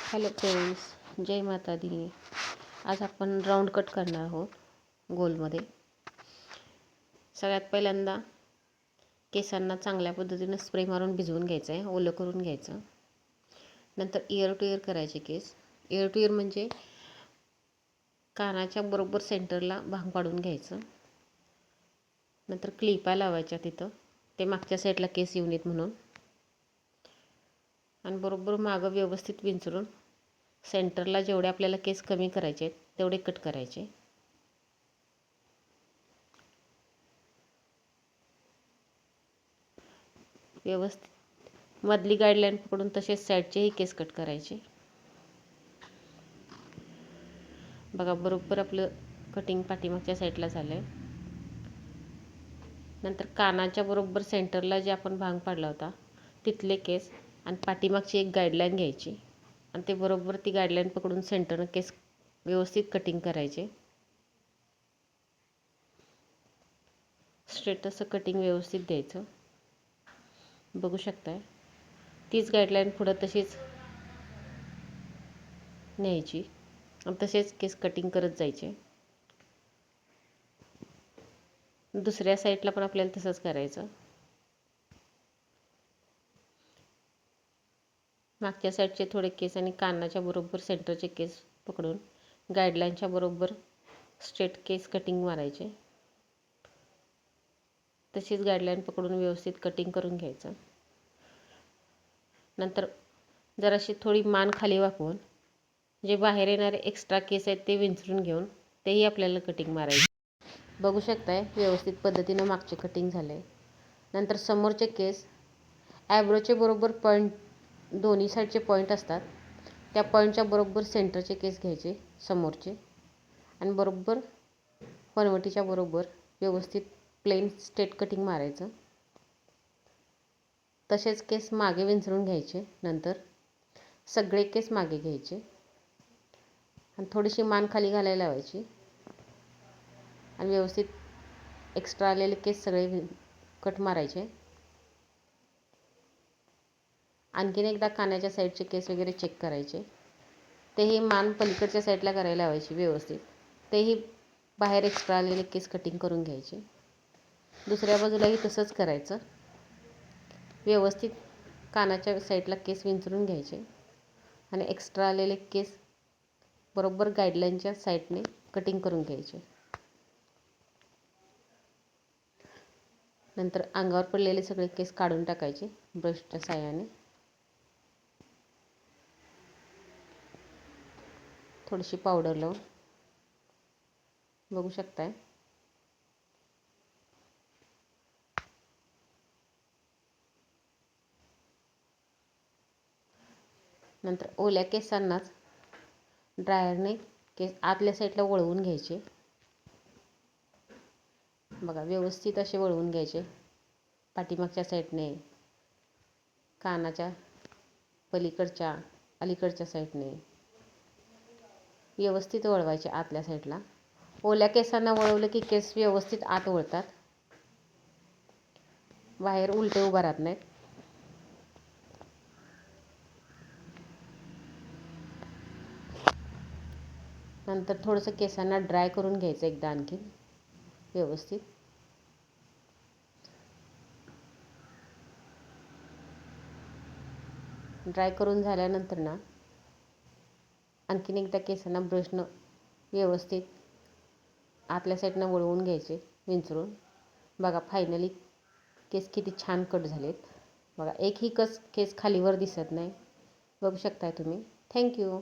Hello friends, जय माता दी. आज आपण राऊंड कट करणार आहोत गोलमध्ये. सगळ्यात पहिल्यांदा केसांना चांगल्या पद्धतीनं स्प्रे मारून भिजवून घ्यायचं आहे, ओलं करून घ्यायचं. नंतर इयर टू इयर करायचे केस. इयर टू इयर म्हणजे कानाच्या बरोबर सेंटरला भांग पाडून घ्यायचं. नंतर क्लिपा लावायच्या तिथं, ते मागच्या साईडला केस येऊ नयेत म्हणून. आणि बरोबर मागं व्यवस्थित विंचरून सेंटरला जेवढे आपल्याला केस कमी करायचे आहेत तेवढे कट करायचे. व्यवस्थित मधली गाईडलाईन पकडून तसेच साईडचेही केस कट करायचे. बघा, बरोबर आपलं कटिंग पाठीमागच्या साईडला झालं आहे. नंतर कानाच्या बरोबर सेंटरला जे आपण भांग पाडला होता तिथले केस आणि पाठीमागची एक गाईडलाईन घ्यायची आणि ते बरोबर ती गाईडलाईन पकडून सेंटरनं केस व्यवस्थित कटिंग करायचे. स्ट्रेट असं कटिंग व्यवस्थित द्यायचं. बघू शकताय, तीच गाईडलाईन पुढं तशीच न्यायची आणि तसेच केस कटिंग करत जायचे. दुसऱ्या साईडला पण आपल्याला तसंच करायचं. मागच्या साईडचे थोडे केस आणि कानाच्या बरोबर सेंटरचे केस पकडून गाईडलाईनच्या बरोबर स्ट्रेट केस कटिंग मारायचे. तशीच गाईडलाईन पकडून व्यवस्थित कटिंग करून घ्यायचं. नंतर जराशी थोडी मान खाली वाकवून जे बाहेर येणारे एक्स्ट्रा केस आहेत ते विंचरून घेऊन तेही आपल्याला कटिंग मारायचे. बघू शकताय, व्यवस्थित पद्धतीनं मागचे कटिंग झाले. नंतर समोरचे केस ॲब्रोचे बरोबर पॉईंट, दोन्ही साईडचे पॉईंट असतात त्या पॉईंटच्या बरोबर सेंटरचे केस घ्यायचे समोरचे आणि बरोबर पनवटीच्या बरोबर व्यवस्थित प्लेन स्ट्रेट कटिंग मारायचं. तसेच केस मागे विंचरून घ्यायचे. नंतर सगळे केस मागे घ्यायचे आणि थोडीशी मान खाली घालायला लावायची आणि व्यवस्थित एक्स्ट्रा आलेले केस सगळे कट मारायचे. आणखीन एकदा कानाच्या साईडचे केस वगैरे चेक करायचे. तेही मान पलीकडच्या साईडला करायला लावायची व्यवस्थित. तेही बाहेर एक्स्ट्रा आलेले केस कटिंग करून घ्यायचे. दुसऱ्या बाजूलाही तसंच करायचं. व्यवस्थित कानाच्या साईडला केस विंचरून घ्यायचे आणि एक्स्ट्रा आलेले केस बरोबर गाईडलाईनच्या साईडने कटिंग करून घ्यायचे. नंतर अंगावर पडलेले सगळे केस काढून टाकायचे ब्रशच्या साहाय्याने. थोडीशी पावडर लावून. बघू शकताय. नंतर ओल्या केसांनाच ड्रायरने केस आतल्या साईडला वळवून घ्यायचे. बघा, व्यवस्थित असे वळवून घ्यायचे पाठीमागच्या साईडने, कानाच्या पलीकडच्या अलीकडच्या साईडने व्यवस्थित वळवायचे आतल्या साईडला. ओल्या केसांना वळवलं की केस व्यवस्थित आत वळतात, बाहेर उलटे उभा राहत नाहीत. नंतर थोडंसं केसांना ड्राय करून घ्यायचं एकदा आणखी व्यवस्थित. ड्राय करून झाल्यानंतर ना आणखीन एकदा केसांना ब्रशनं व्यवस्थित आतल्या साईडनं वळवून घ्यायचे विंचरून. बघा, फायनली केस किती छान कट झालेत. बघा, एकही केस खालीवर दिसत नाही. बघू शकताय तुम्ही. थँक्यू.